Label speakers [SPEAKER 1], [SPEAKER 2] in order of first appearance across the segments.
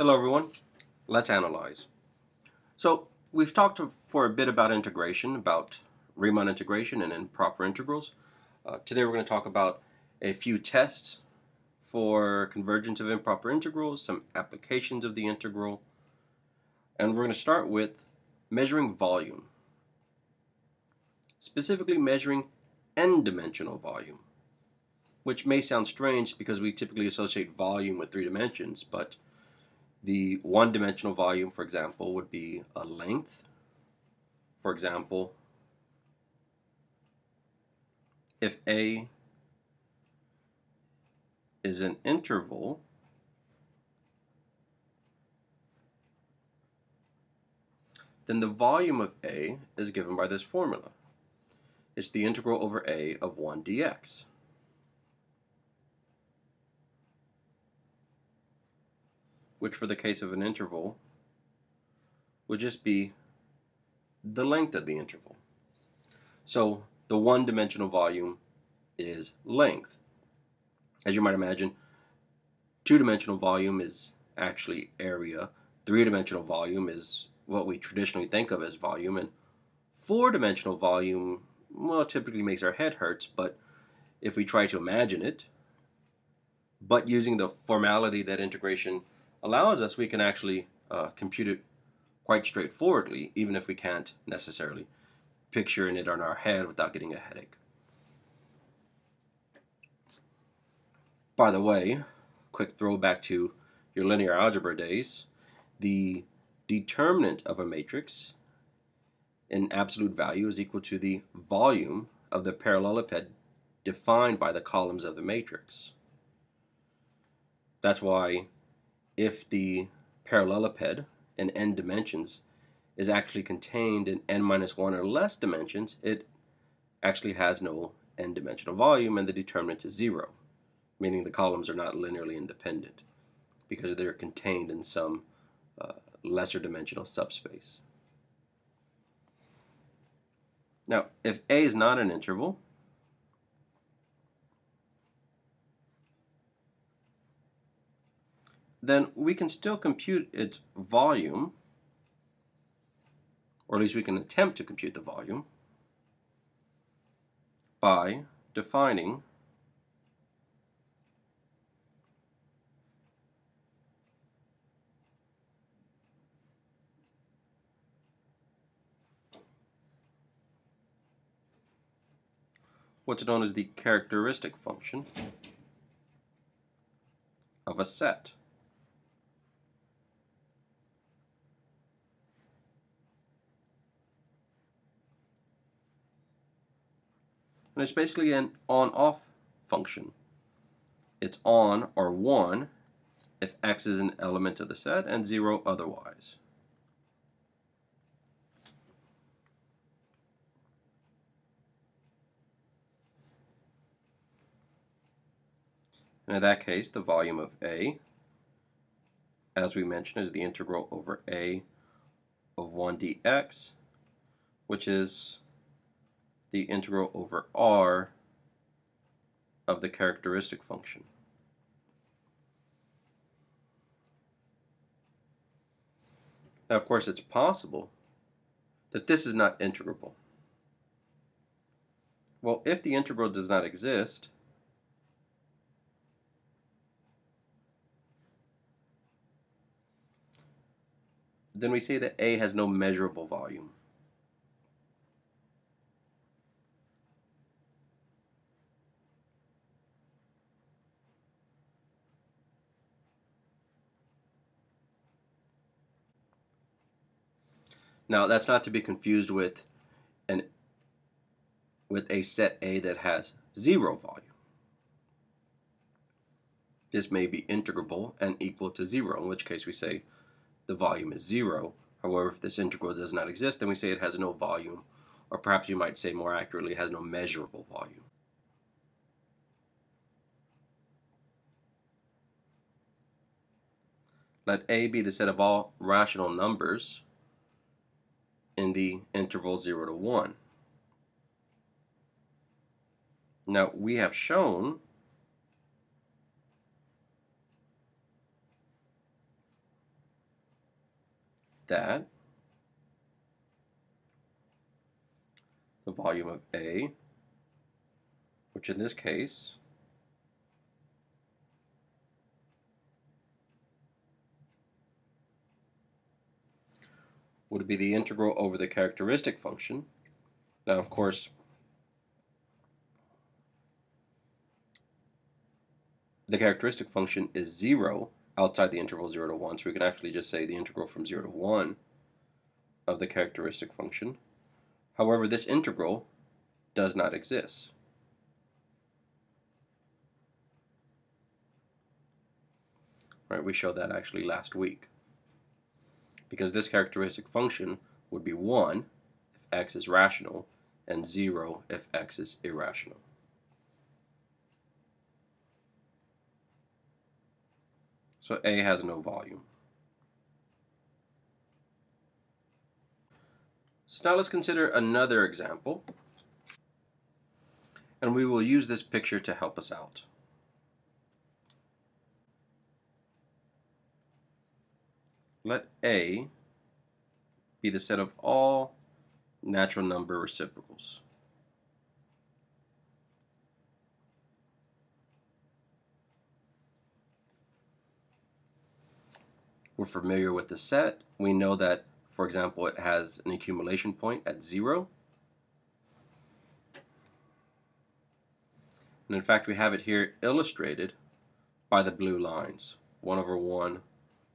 [SPEAKER 1] Hello everyone, let's analyze. So we've talked for a bit about integration, about Riemann integration and improper integrals. Today we're going to talk about a few tests for convergence of improper integrals, some applications of the integral, and we're going to start with measuring volume, specifically measuring n-dimensional volume, which may sound strange because we typically associate volume with 3 dimensions, but the one-dimensional volume, for example, would be a length. For example, if A is an interval, then the volume of A is given by this formula. It's the integral over A of 1 dx. Which for the case of an interval would just be the length of the interval. So the one-dimensional volume is length. As you might imagine, two-dimensional volume is actually area, three-dimensional volume is what we traditionally think of as volume, and four-dimensional volume, well, typically makes our head hurts, but if we try to imagine it, but using the formality that integration allows us, we can actually compute it quite straightforwardly, even if we can't necessarily picture it in our head without getting a headache. By the way, quick throwback to your linear algebra days, the determinant of a matrix in absolute value is equal to the volume of the parallelepiped defined by the columns of the matrix. That's why if the parallelepiped in n dimensions is actually contained in n-1 or less dimensions, it actually has no n-dimensional volume and the determinant is 0, meaning the columns are not linearly independent because they're contained in some lesser dimensional subspace. Now, if A is not an interval, then we can still compute its volume, or at least we can attempt to compute the volume, by defining what's known as the characteristic function of a set. And it's basically an on-off function. It's on or 1 if x is an element of the set and 0 otherwise. And in that case, the volume of A, as we mentioned, is the integral over A of 1 dx, which is the integral over R of the characteristic function. Now, of course, it's possible that this is not integrable. Well, if the integral does not exist, then we say that A has no measurable volume. Now, that's not to be confused with a set A that has 0 volume. This may be integrable and equal to 0, in which case we say the volume is 0. However, if this integral does not exist, then we say it has no volume, or perhaps you might say more accurately, it has no measurable volume. Let A be the set of all rational numbers in the interval 0 to 1. Now, we have shown that the volume of A, which in this case would be the integral over the characteristic function. Now, of course, the characteristic function is 0 outside the interval 0 to 1, so we can actually just say the integral from 0 to 1 of the characteristic function. However, this integral does not exist. Right, we showed that actually last week. Because this characteristic function would be 1 if x is rational and 0 if x is irrational. So A has no volume. So now let's consider another example, and we will use this picture to help us out. Let A be the set of all natural number reciprocals. We're familiar with the set. We know that, for example, it has an accumulation point at 0. And in fact, we have it here illustrated by the blue lines. 1 over 1,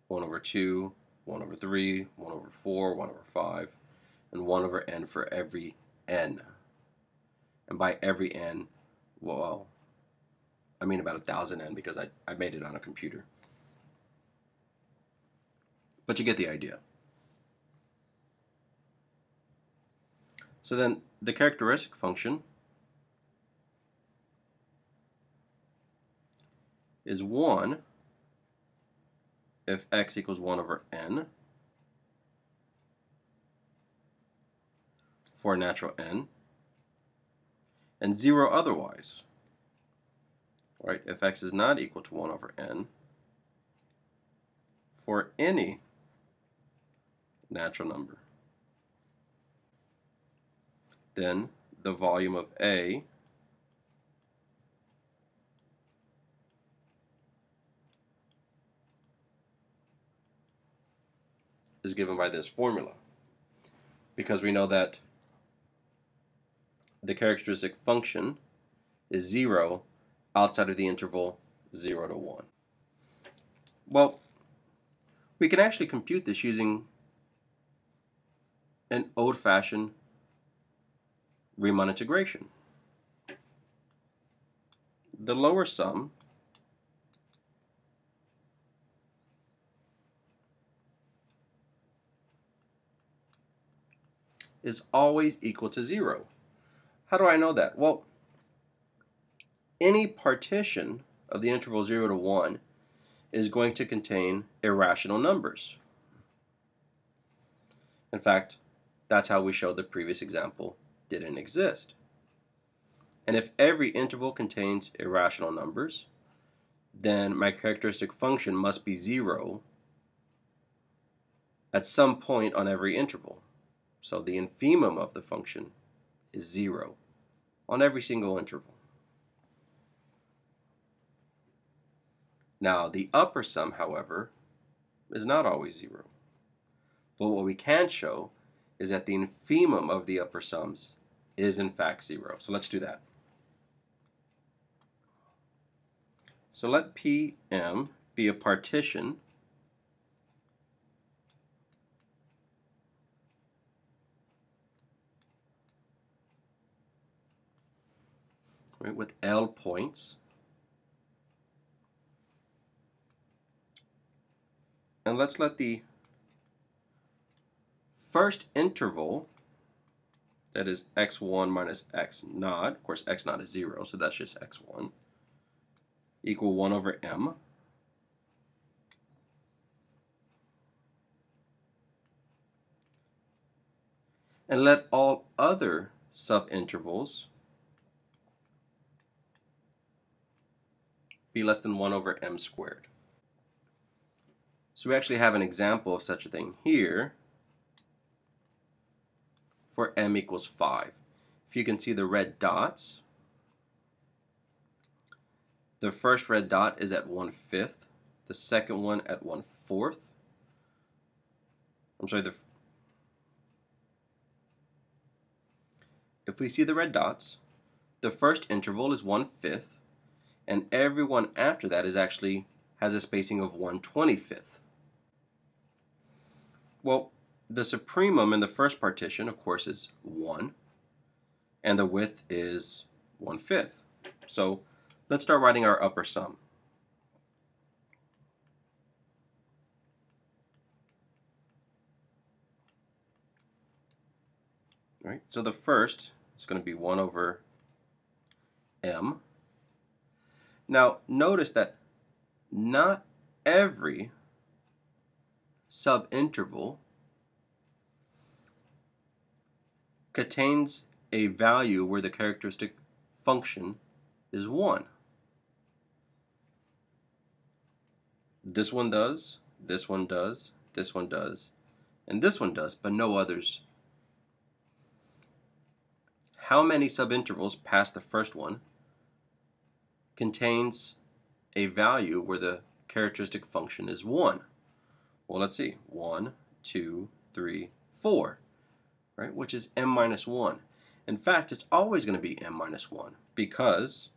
[SPEAKER 1] 1 over 2, 1 over 3, 1 over 4, 1 over 5, and 1 over n for every n. And by every n, well, I mean about 1,000 n because I made it on a computer. But you get the idea. So then the characteristic function is 1 if x equals 1 over n for a natural n, and 0 otherwise. Right? If x is not equal to 1 over n for any natural number, then the volume of A is given by this formula, because we know that the characteristic function is 0 outside of the interval 0 to 1. Well, we can actually compute this using an old-fashioned Riemann integration. The lower sum is always equal to 0. How do I know that? Well, any partition of the interval 0 to 1 is going to contain irrational numbers. In fact, that's how we showed the previous example didn't exist. And if every interval contains irrational numbers, then my characteristic function must be 0 at some point on every interval. So the infimum of the function is 0 on every single interval. Now, the upper sum, however, is not always 0. But what we can show is that the infimum of the upper sums is in fact 0. So let's do that. So let Pm be a partition with L points. And let's let the first interval, that is x1 minus x naught, of course x naught is 0, so that's just x1, equal 1 over m. And let all other subintervals be less than 1 over m squared. So we actually have an example of such a thing here, for m equals 5. If you can see the red dots, the first red dot is at 1/5, the second one at 1/4. I'm sorry, if we see the red dots, the first interval is 1/5, and every one after that is actually has a spacing of 1/25. Well, the supremum in the first partition, of course, is 1, and the width is 1/5. So let's start writing our upper sum. All right, so the first is going to be 1 over m. Now, notice that not every subinterval contains a value where the characteristic function is 1. This one does, this one does, this one does, and this one does, but no others. How many subintervals past the first one contains a value where the characteristic function is 1? Well, let's see. 1, 2, 3, 4, right? Which is m minus 1. In fact, it's always going to be m minus 1 because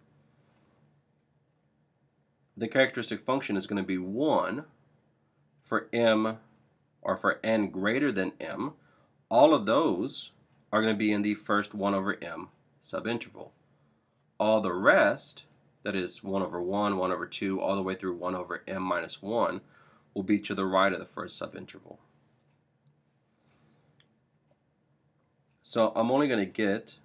[SPEAKER 1] the characteristic function is going to be 1 for m, or for n greater than m. All of those are going to be in the first 1 over m subinterval. All the rest, that is 1 over 1, 1 over 2, all the way through 1 over m minus 1, will be to the right of the first subinterval. So I'm only going to get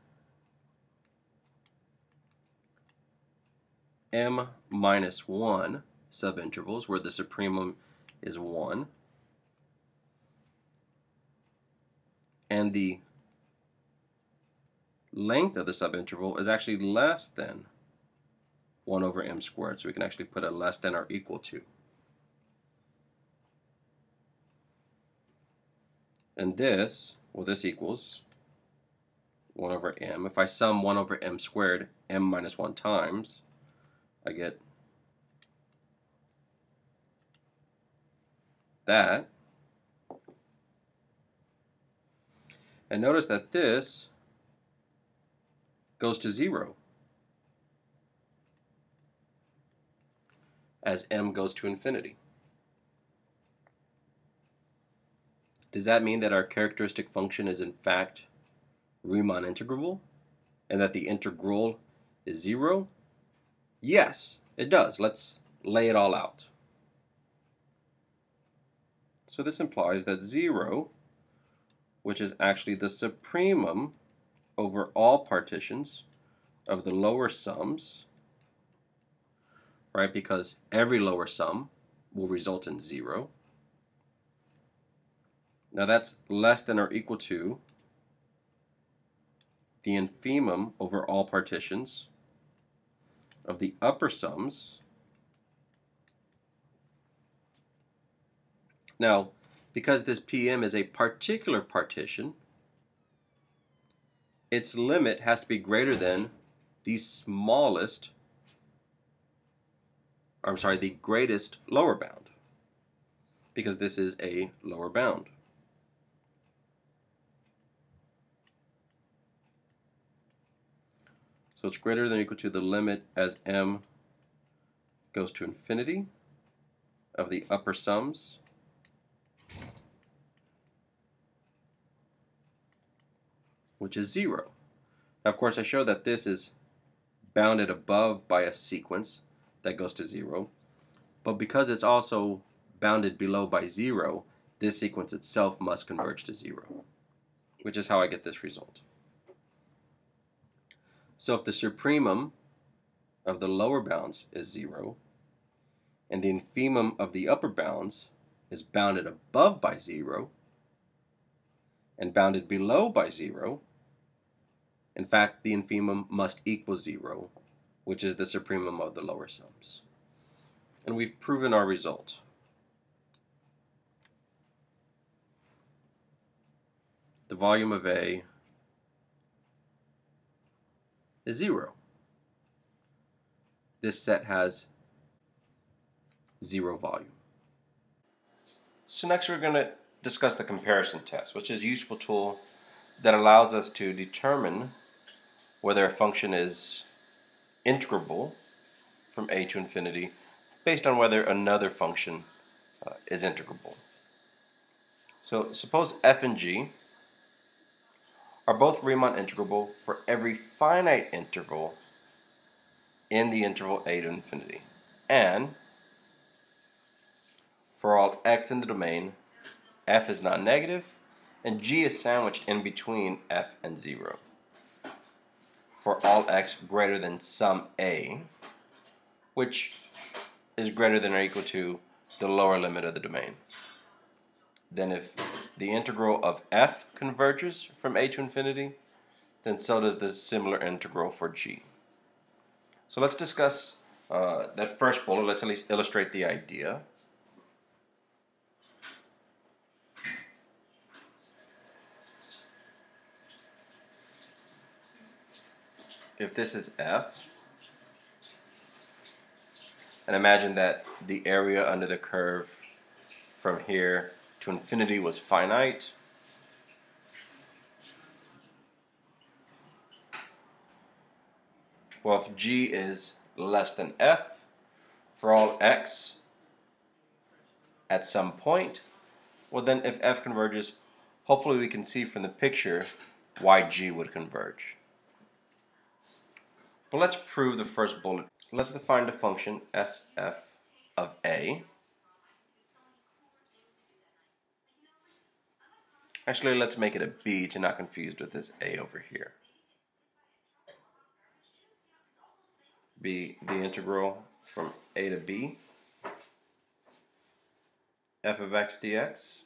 [SPEAKER 1] m minus 1 subintervals where the supremum is 1, and the length of the subinterval is actually less than 1 over m squared, so we can actually put a less than or equal to. And this, well, this equals 1 over m. If I sum 1 over m squared, m minus 1 times, I get that. And notice that this goes to 0 as m goes to infinity. Does that mean that our characteristic function is in fact Riemann integrable and that the integral is 0? Yes, it does. Let's lay it all out. So this implies that 0, which is actually the supremum over all partitions of the lower sums, right, because every lower sum will result in 0. Now that's less than or equal to the infimum over all partitions of the upper sums. Now, because this PM is a particular partition, its limit has to be greater than the smallest, or I'm sorry, the greatest lower bound, because this is a lower bound. So it's greater than or equal to the limit as m goes to infinity of the upper sums which is 0. Now, of course, I show that this is bounded above by a sequence that goes to 0, but because it's also bounded below by 0, this sequence itself must converge to 0, which is how I get this result. So if the supremum of the lower bounds is 0, and the infimum of the upper bounds is bounded above by 0, and bounded below by 0, in fact, the infimum must equal 0, which is the supremum of the lower sums. And we've proven our result. The volume of A is 0. This set has 0 volume. So next we're going to discuss the comparison test, which is a useful tool that allows us to determine whether a function is integrable from a to infinity based on whether another function is integrable. So suppose f and g are both Riemann integrable for every finite interval in the interval a to infinity, and for all x in the domain, f is non-negative, and g is sandwiched in between f and 0. For all x greater than some a, which is greater than or equal to the lower limit of the domain. Then if the integral of f converges from a to infinity, then so does the similar integral for g. So let's discuss that first bullet. Let's at least illustrate the idea. If this is f, and imagine that the area under the curve from here to infinity was finite, well, if g is less than f for all x at some point, well then if f converges, hopefully we can see from the picture why g would converge. But let's prove the first bullet. Let's define the function sf of a. Actually, let's make it a b to not confuse with this a over here. Be the integral from a to b f of x dx.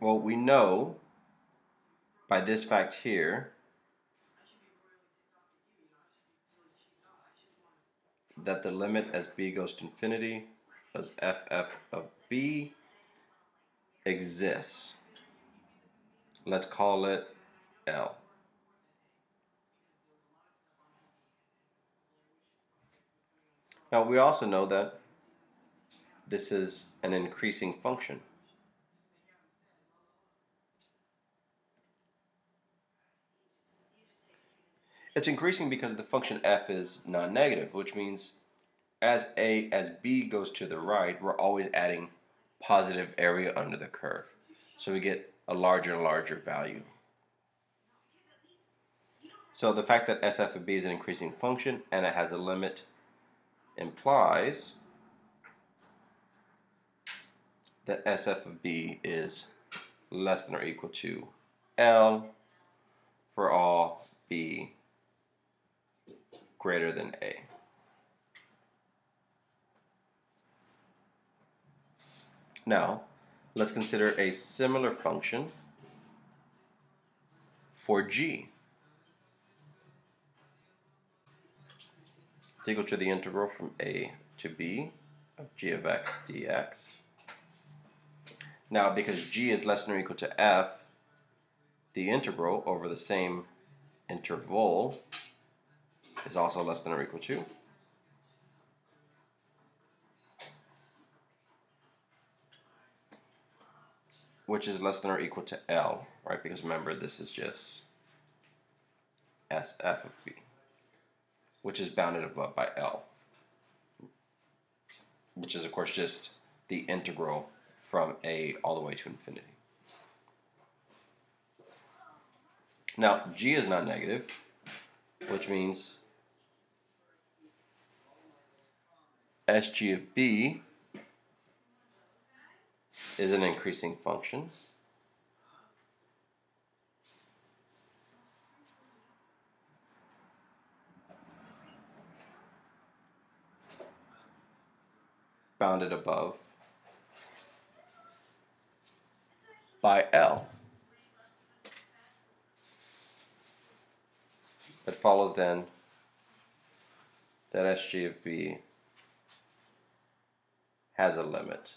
[SPEAKER 1] Well, we know by this fact here that the limit as b goes to infinity as ff of b exists. Let's call it L. Now we also know that this is an increasing function. It's increasing because the function f is non-negative, which means as b goes to the right, we're always adding positive area under the curve. So we get a larger and larger value. So the fact that sf of b is an increasing function and it has a limit implies that sf of b is less than or equal to L for all b greater than a. Now, let's consider a similar function for g. It's equal to the integral from a to b of g of x dx. Now, because g is less than or equal to f, the integral over the same interval is also less than or equal to which is less than or equal to L, right? Because remember, this is just sf of b, which is bounded above by L, which is, of course, just the integral from a all the way to infinity. Now, g is non-negative, which means sg of b is an increasing function. Bounded above by L. It follows then that sg of b has a limit.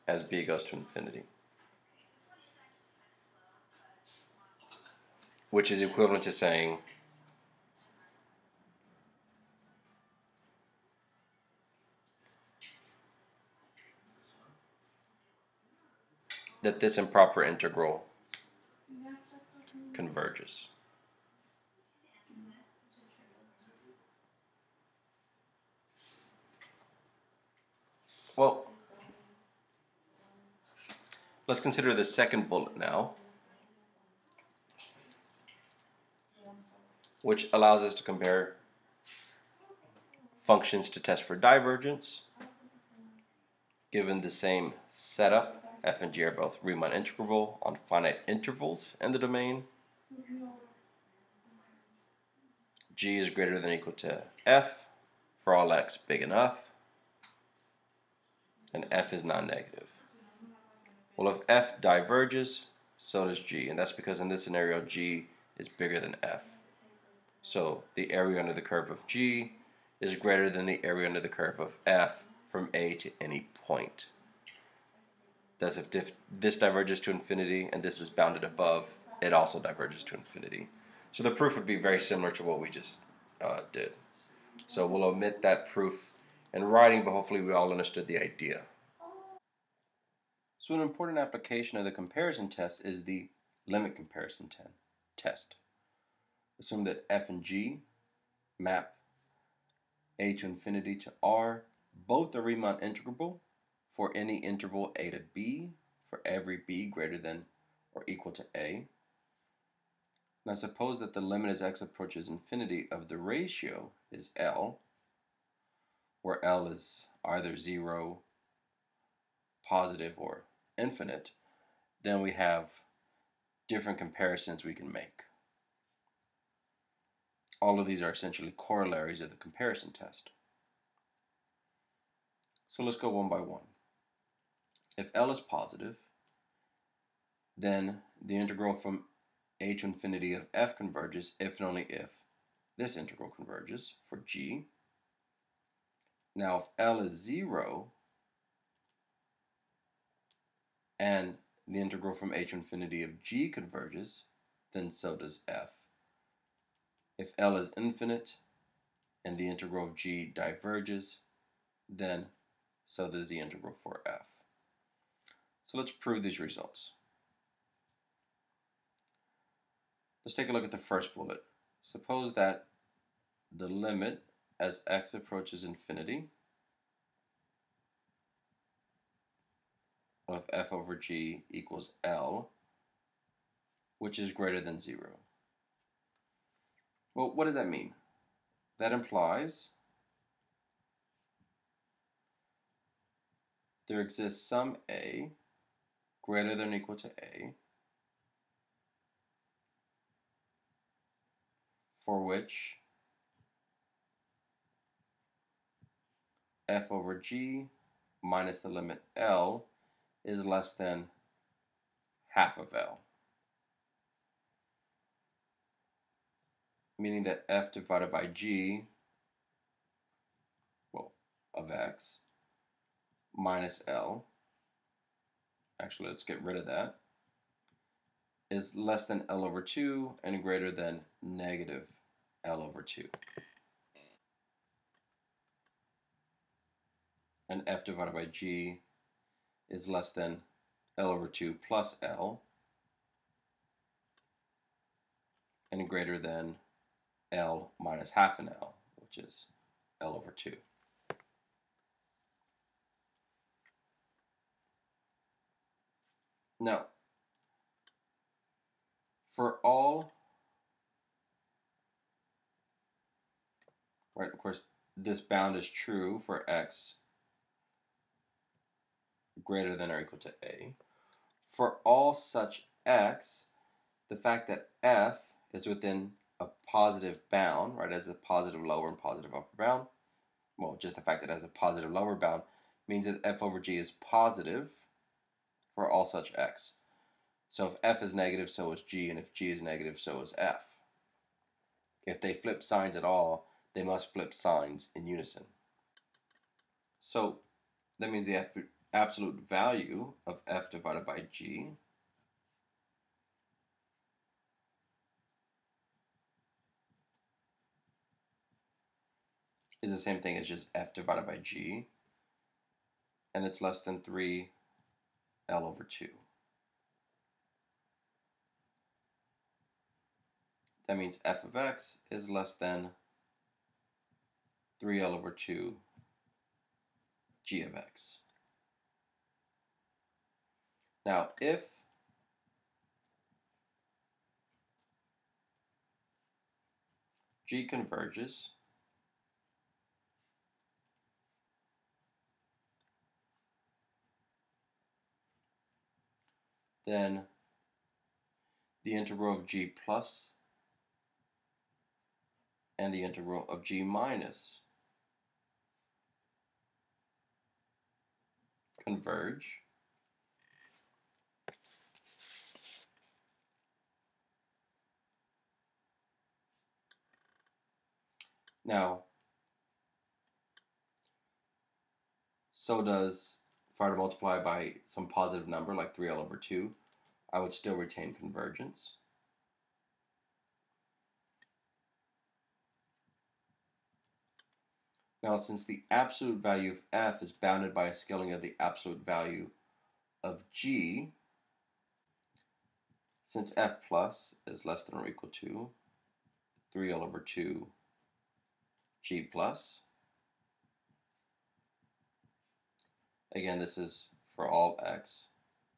[SPEAKER 1] as b goes to infinity, which is equivalent to saying that this improper integral converges. Well, let's consider the second bullet now, which allows us to compare functions to test for divergence. Given the same setup, f and g are both Riemann integrable on finite intervals in the domain. G is greater than or equal to f for all x big enough, and f is non-negative. Well, if f diverges, so does g, and that's because in this scenario g is bigger than f. So the area under the curve of g is greater than the area under the curve of f from a to any point. Thus, if this diverges to infinity and this is bounded above, it also diverges to infinity. So the proof would be very similar to what we just did. So we'll omit that proof in writing, but hopefully we all understood the idea. So an important application of the comparison test is the limit comparison test. Assume that f and g map a to infinity to r. Both are Riemann integrable for any interval a to b, for every b greater than or equal to a. Now suppose that the limit as x approaches infinity of the ratio is L, where L is either 0, positive, or infinite. Then we have different comparisons we can make. All of these are essentially corollaries of the comparison test. So let's go one by one. If L is positive, then the integral from a to infinity of f converges if and only if this integral converges for g. Now if L is 0 and the integral from a to infinity of g converges, then so does f. If L is infinite and the integral of g diverges, then so does the integral for f. So let's prove these results. Let's take a look at the first bullet. Suppose that the limit as x approaches infinity of f over g equals L, which is greater than 0. Well, what does that mean? That implies there exists some a greater than or equal to a for which f over g minus the limit L is less than half of L. Meaning that f divided by g, well, of x, minus L, actually let's get rid of that, is less than L over 2 and greater than negative L over 2. And f divided by g is less than L over 2 plus L and greater than L minus half an L, which is L over 2. Now, for all, right, of course, this bound is true for x greater than or equal to a. For all such x, the fact that f is within a positive bound, right, as a positive lower and positive upper bound, well, just the fact that it has a positive lower bound means that f over g is positive for all such x. So if f is negative, so is g, and if g is negative, so is f. If they flip signs at all, they must flip signs in unison. So that means the absolute value of f divided by g is the same thing as just f divided by g, and it's less than 3L over 2. That means f of x is less than 3L over 2 g of x. Now, if g converges, then the integral of g plus and the integral of g minus converge. Now, so does, if I were to multiply by some positive number like 3L over 2, I would still retain convergence. Now, since the absolute value of f is bounded by a scaling of the absolute value of g, since f plus is less than or equal to 3L over 2 g plus, again, this is for all x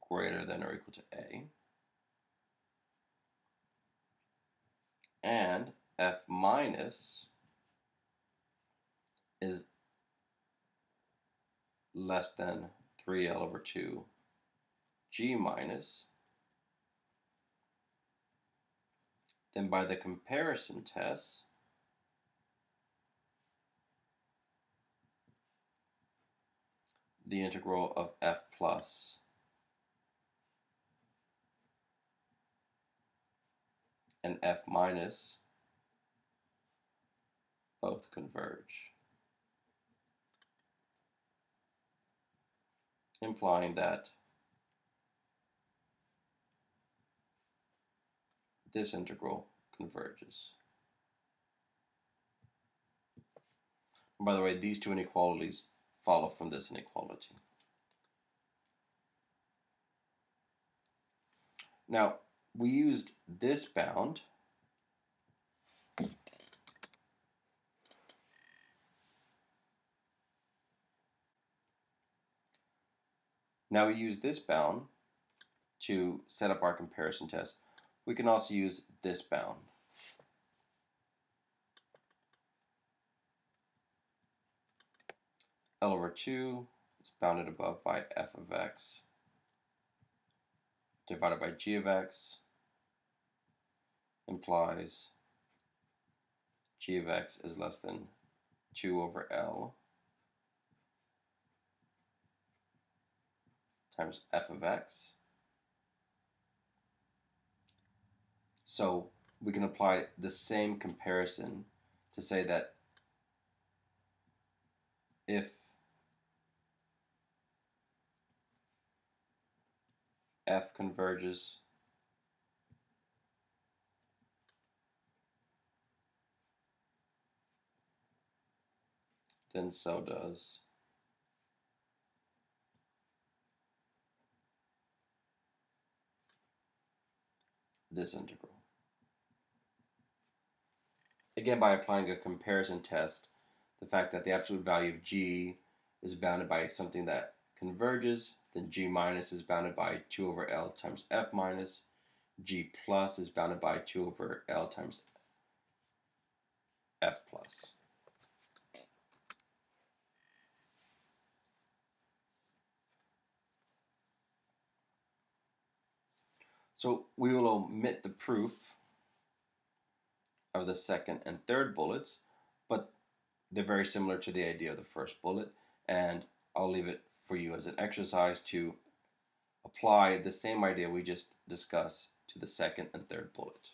[SPEAKER 1] greater than or equal to a, and f minus is less than 3L over 2 g minus, then by the comparison test, the integral of f plus and f minus both converge, implying that this integral converges. And by the way, these two inequalities follow from this inequality. Now, we used this bound to set up our comparison test. We can also use this bound. L over 2 is bounded above by f of x divided by g of x implies g of x is less than 2 over L times f of x. So we can apply the same comparison to say that if f converges, then so does this integral. Again, by applying a comparison test, the fact that the absolute value of g is bounded by something that converges, then g minus is bounded by 2 over L times f minus, g plus is bounded by 2 over L times f plus. So we will omit the proof of the second and third bullets, but they're very similar to the idea of the first bullet, and I'll leave it for you as an exercise to apply the same idea we just discussed to the second and third bullet.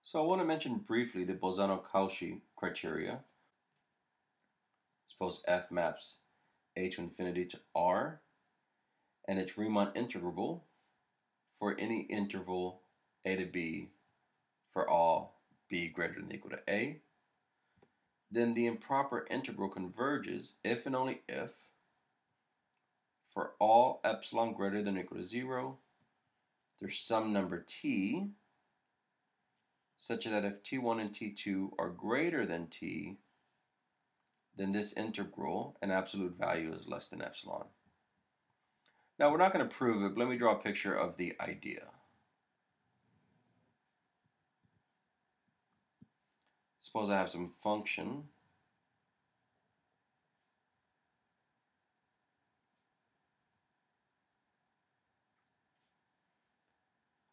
[SPEAKER 1] So I want to mention briefly the Bolzano-Cauchy criteria. Suppose f maps a to infinity to r, and it's Riemann integrable for any interval a to b for all b greater than or equal to a. Then the improper integral converges if and only if for all epsilon greater than or equal to 0, there's some number t such that if t1 and t2 are greater than t, then this integral, an absolute value, is less than epsilon. Now, we're not going to prove it, but let me draw a picture of the idea. Suppose I have some function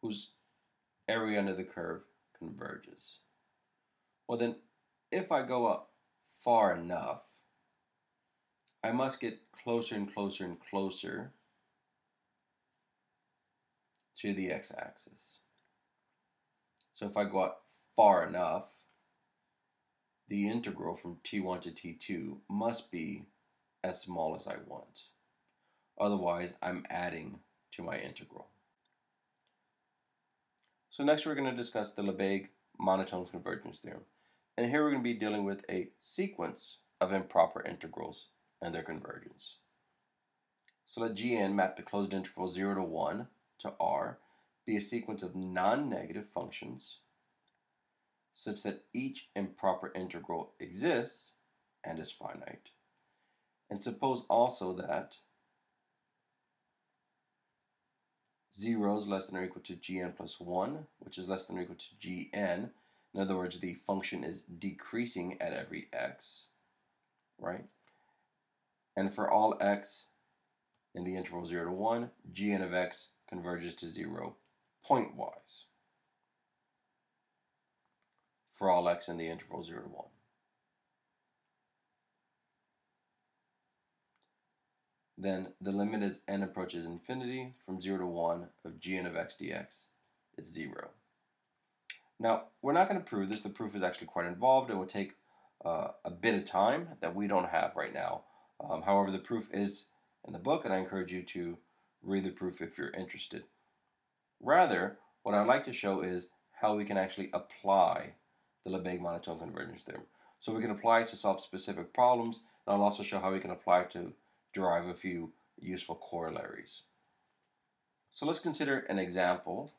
[SPEAKER 1] whose area under the curve converges. Well, then, if I go up far enough, I must get closer and closer and closer to the x-axis. So if I go up far enough, the integral from t1 to t2 must be as small as I want. Otherwise, I'm adding to my integral. So next we're going to discuss the Lebesgue monotone convergence theorem. And here we're going to be dealing with a sequence of improper integrals and their convergence. So let Gn map the closed interval 0 to 1 to R be a sequence of non-negative functions such that each improper integral exists and is finite. And suppose also that 0 is less than or equal to Gn plus 1, which is less than or equal to Gn. In other words, the function is decreasing at every x, right? And for all x in the interval 0 to 1, Gn of x converges to 0 pointwise for all x in the interval 0 to 1. Then the limit as n approaches infinity from 0 to 1 of Gn of x dx is 0. Now, we're not going to prove this. The proof is actually quite involved and will take a bit of time that we don't have right now. However, the proof is in the book, and I encourage you to read the proof if you're interested. Rather, what I'd like to show is how we can actually apply the Lebesgue monotone convergence theorem. So we can apply it to solve specific problems, and I'll also show how we can apply it to derive a few useful corollaries. So let's consider an example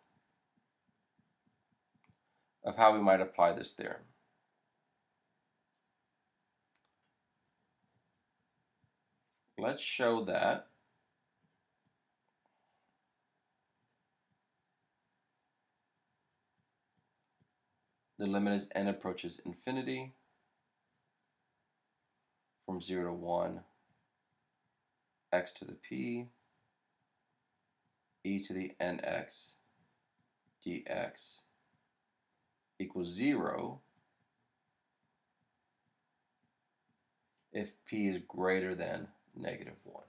[SPEAKER 1] of how we might apply this theorem. Let's show that the limit as n approaches infinity from 0 to 1 x to the p e to the nx dx equals 0 if p is greater than negative 1.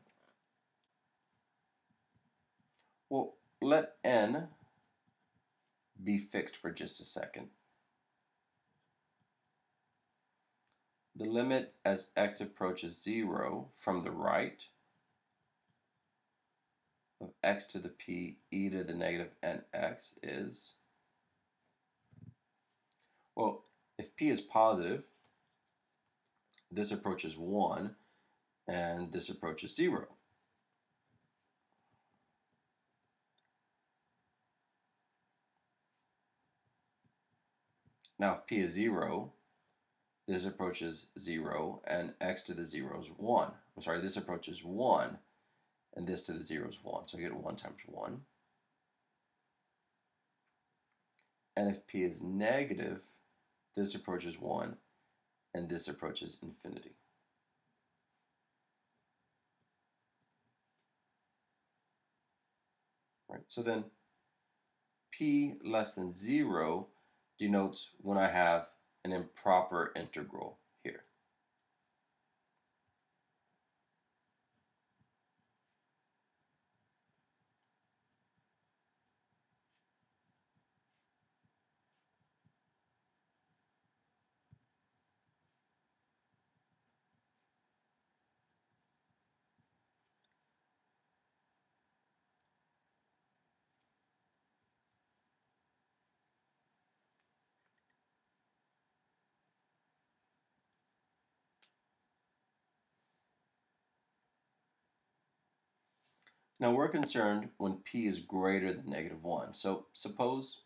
[SPEAKER 1] Well, let n be fixed for just a second. The limit as x approaches 0 from the right of x to the p e to the negative nx is, well, if p is positive, this approaches 1 and this approaches 0. Now if p is 0, this approaches 0 and x to the 0 is 1. I'm sorry, this approaches 1 and this to the 0 is 1. So I get 1 times 1. And if p is negative, this approaches 1 and this approaches infinity. Right? So then p less than 0 denotes when I have an improper integral here. Now we're concerned when p is greater than -1. So suppose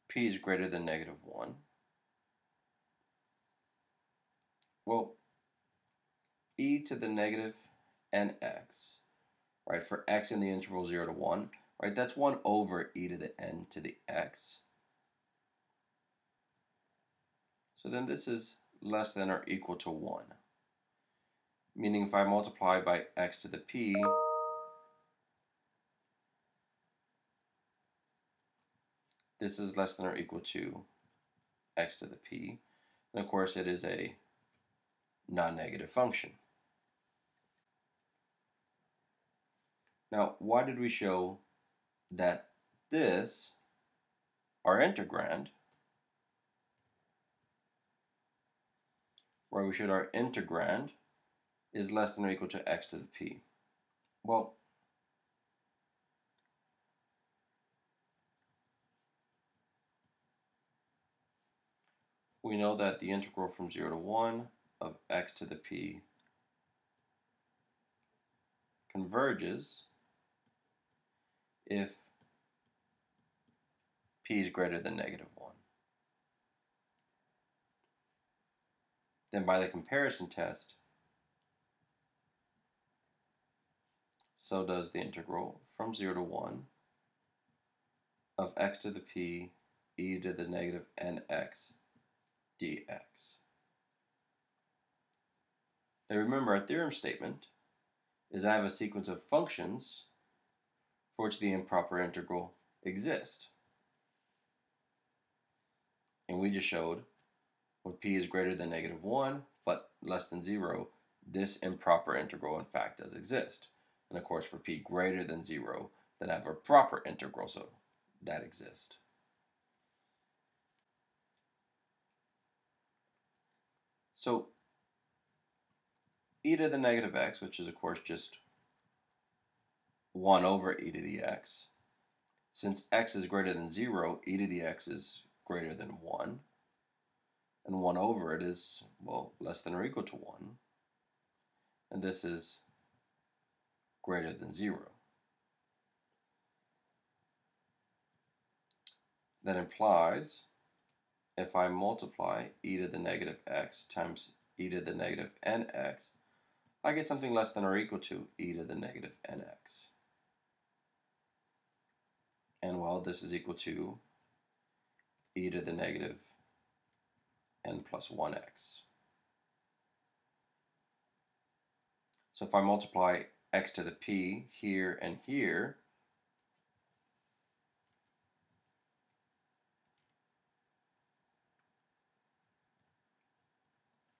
[SPEAKER 1] p is greater than -1. Well, e to the negative nx, right, for x in the interval 0 to 1, right, that's 1 over e to the n to the x. So then this is less than or equal to 1. Meaning if I multiply by x to the p, this is less than or equal to x to the p. And of course it is a non-negative function. Now, why did we show that this, our integrand, where we showed our integrand is less than or equal to x to the p? Well, we know that the integral from 0 to 1 of x to the p converges if p is greater than -1. Then by the comparison test, so does the integral from 0 to 1 of x to the p e to the negative nx dx. Now remember, our theorem statement is I have a sequence of functions for which the improper integral exists. And we just showed when p is greater than -1 but less than 0, this improper integral in fact does exist. And of course for p greater than 0, then I have a proper integral, so that exists. So e to the negative x, which is of course just 1 over e to the x. Since x is greater than 0, e to the x is greater than 1. And 1 over it is, well, less than or equal to 1. And this is greater than 0. That implies if I multiply e to the negative x times e to the negative nx, I get something less than or equal to e to the negative nx. And well, this is equal to e to the negative n plus 1x. So if I multiply x to the p here and here,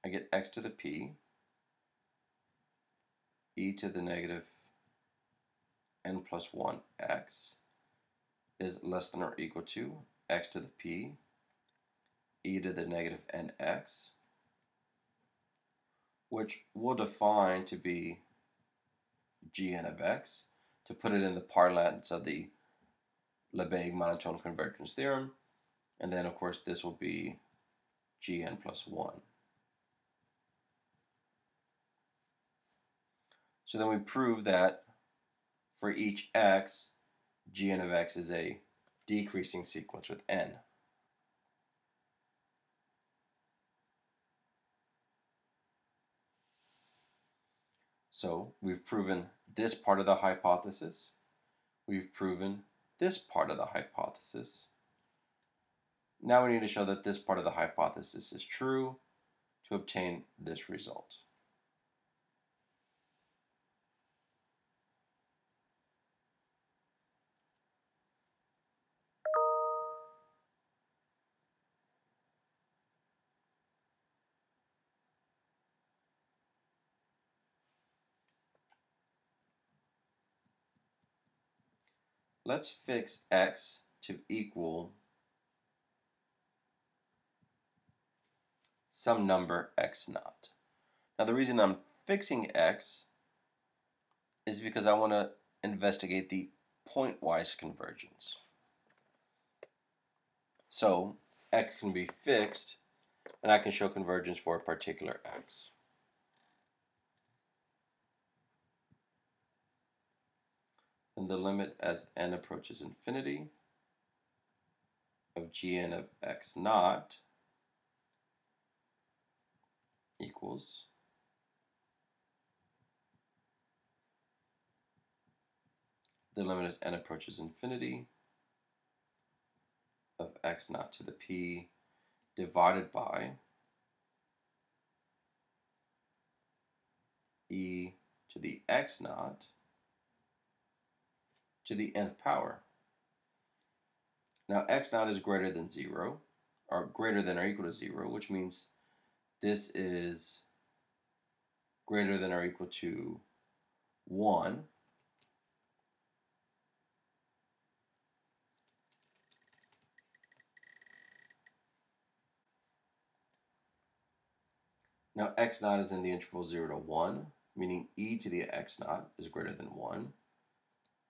[SPEAKER 1] I get x to the p e to the negative n plus 1x is less than or equal to x to the p e to the negative nx, which we'll define to be gn of x, to put it in the parlance of the Lebesgue monotone convergence theorem. And then, of course, this will be gn plus 1. So then we prove that for each x, gn of x is a decreasing sequence with n. So we've proven this part of the hypothesis. We've proven this part of the hypothesis. Now we need to show that this part of the hypothesis is true to obtain this result. Let's fix x to equal some number x naught. Now the reason I'm fixing x is because I want to investigate the pointwise convergence. So x can be fixed and I can show convergence for a particular x. and the limit as n approaches infinity of gn of x naught equals the limit as n approaches infinity of x naught to the p divided by e to the x naught to the nth power. Now x naught is greater than 0, or greater than or equal to 0, which means this is greater than or equal to 1. Now x naught is in the interval 0 to 1, meaning e to the x naught is greater than 1.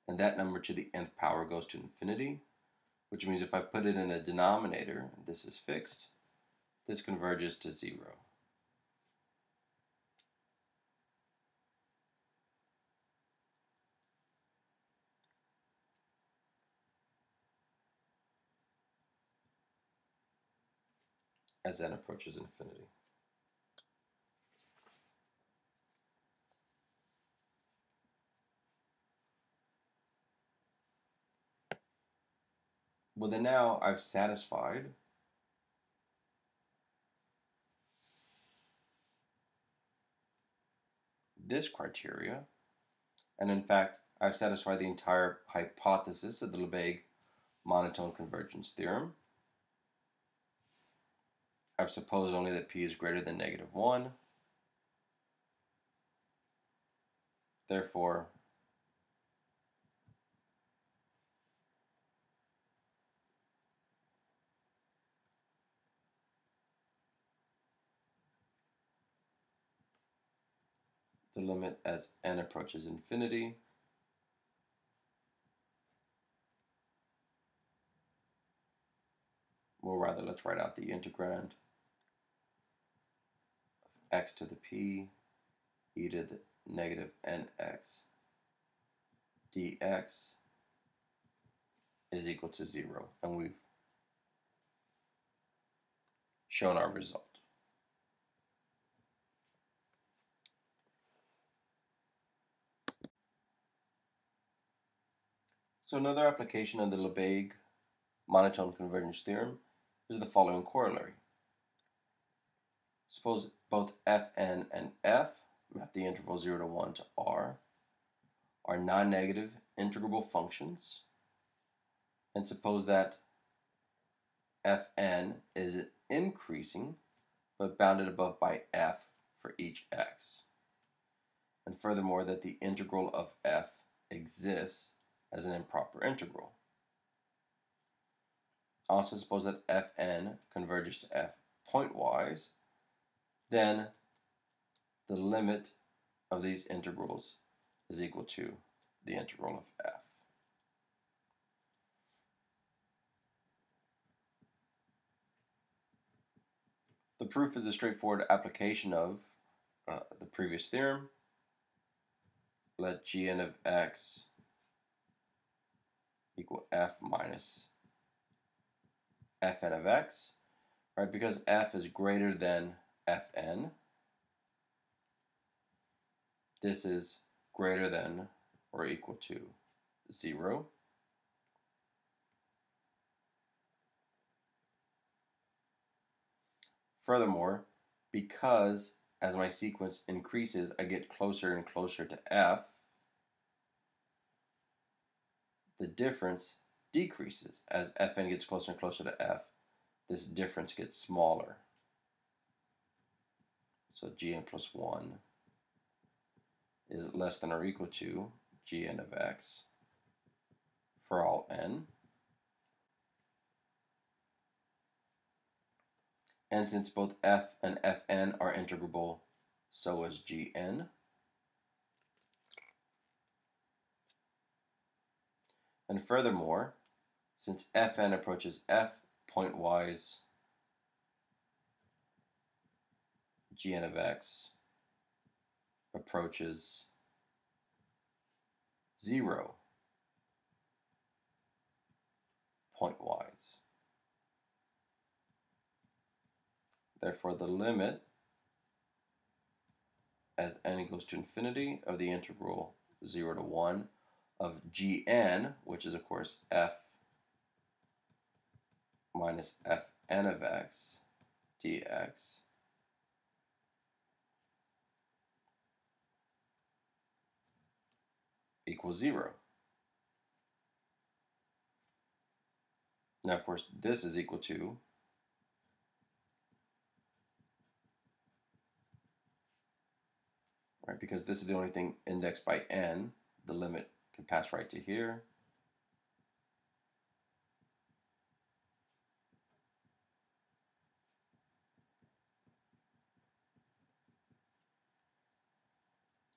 [SPEAKER 1] And that number to the nth power goes to infinity, which means if I put it in a denominator, this is fixed, this converges to 0. As n approaches infinity. Well, then now I've satisfied this criteria, and in fact, I've satisfied the entire hypothesis of the Lebesgue monotone convergence theorem. I've supposed only that p is greater than -1. Therefore, the limit as n approaches infinity well, rather, let's write out the integrand of x to the p e to the negative nx dx is equal to 0. And we've shown our result. So another application of the Lebesgue monotone convergence theorem is the following corollary. Suppose both fn and f, map the interval 0 to 1 to r, are non-negative integrable functions, and suppose that fn is increasing but bounded above by f for each x. And furthermore, that the integral of f exists as an improper integral. Also suppose that fn converges to f pointwise, then the limit of these integrals is equal to the integral of f. The proof is a straightforward application of the previous theorem. Let gn of x equal f minus fn of x, right? Because f is greater than fn, this is greater than or equal to 0. Furthermore, because as my sequence increases, I get closer and closer to f, the difference decreases. As fn gets closer and closer to f, this difference gets smaller. So gn plus 1 is less than or equal to gn of x for all n. And since both f and fn are integrable, so is gn. And furthermore, since fn approaches f pointwise, gn of x approaches 0 pointwise. Therefore, the limit as n goes to infinity of the integral 0 to 1 of gn, which is of course f minus fn of x dx, equals 0. Now, of course, this is equal to right, because this is the only thing indexed by n, the limit can pass right to here.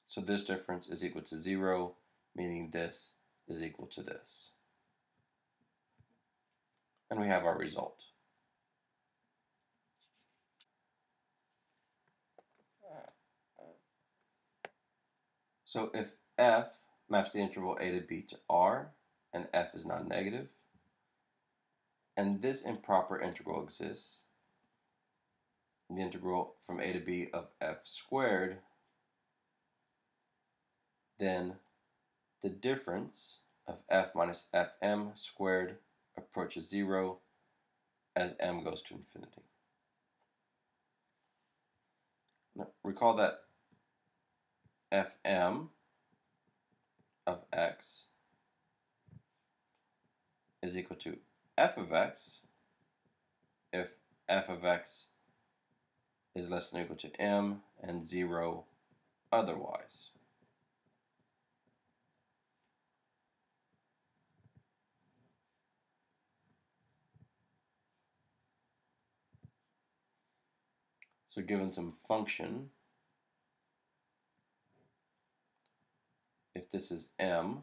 [SPEAKER 1] So this difference is equal to 0, meaning this is equal to this. And we have our result. So if f maps the interval a to b to r, and f is non-negative, and this improper integral exists, the integral from a to b of f squared, then the difference of f minus fm squared approaches 0 as m goes to infinity. Now, recall that fm of x is equal to f of x if f of x is less than or equal to m and 0 otherwise. So given some function, if this is m,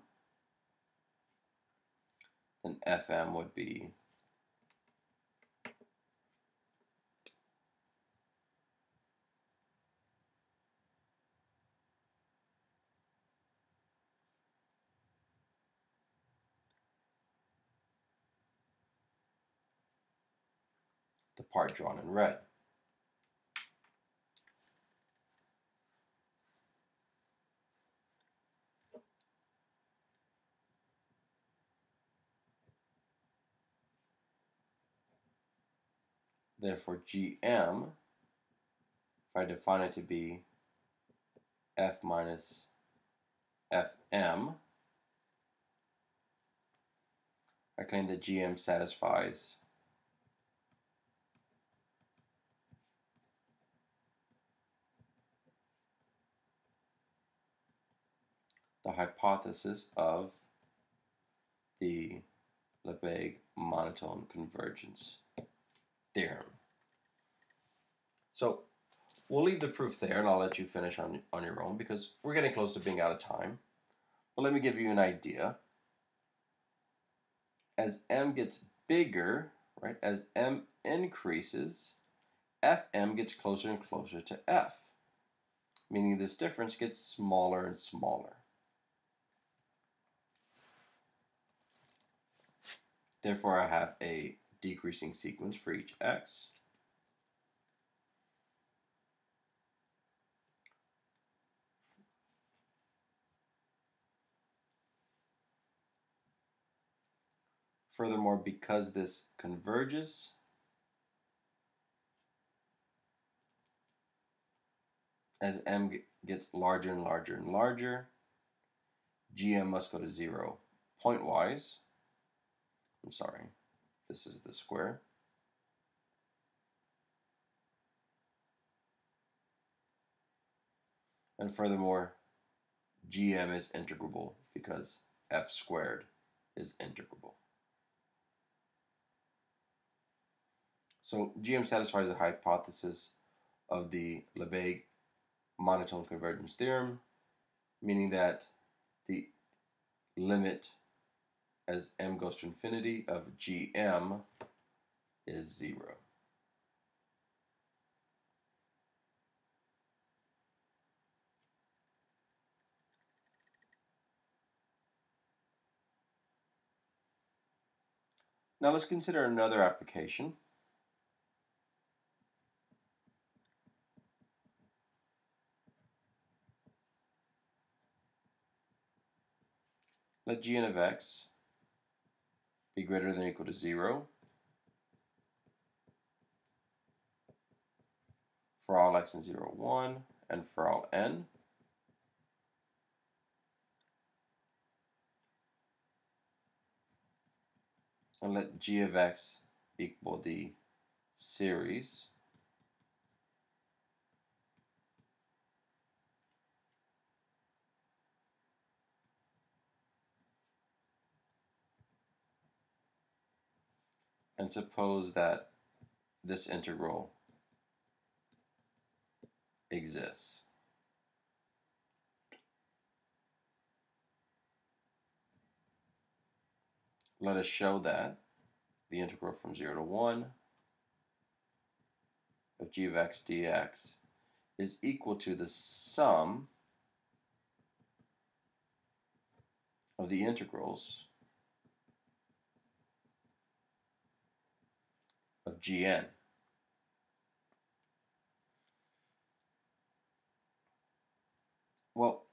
[SPEAKER 1] then fm would be the part drawn in red. Therefore, gm, if I define it to be f minus fm, I claim that gm satisfies the hypothesis of the Lebesgue monotone convergence theorem. So we'll leave the proof there, and I'll let you finish on your own because we're getting close to being out of time. But let me give you an idea. As m gets bigger, right, as m increases, fm gets closer and closer to f, meaning this difference gets smaller and smaller. Therefore, I have a decreasing sequence for each x. Furthermore, because this converges, as m gets larger and larger and larger, gm must go to 0 pointwise. I'm sorry, this is the square. And furthermore, gm is integrable because f squared is integrable. So gm satisfies the hypothesis of the Lebesgue monotone convergence theorem, meaning that the limit as m goes to infinity of gm is 0. Now let's consider another application. Let Gn of x be greater than or equal to 0 for all x in 0, 1, and for all n. And let g of x equal the series and suppose that this integral exists. Let us show that the integral from 0 to 1 of g of x dx is equal to the sum of the integrals of Gn. Well,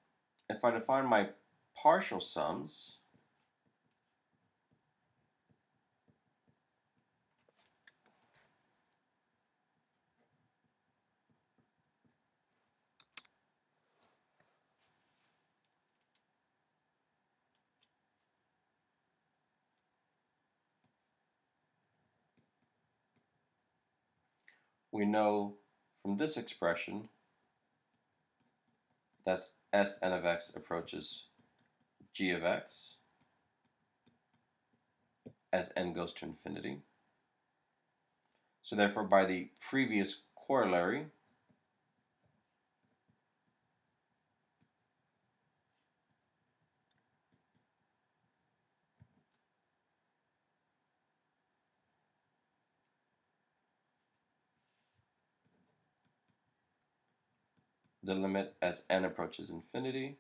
[SPEAKER 1] if I define my partial sums, we know from this expression that Sn of x approaches g of x as n goes to infinity. So therefore, by the previous corollary, the limit as n approaches infinity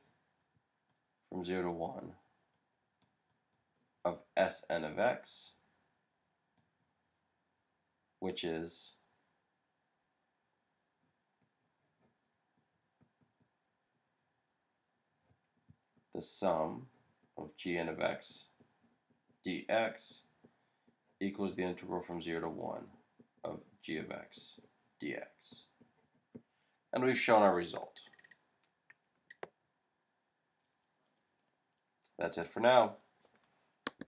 [SPEAKER 1] from 0 to 1 of Sn of x, which is the sum of Gn of x dx equals the integral from 0 to 1 of g of x dx. And we've shown our result. That's it for now.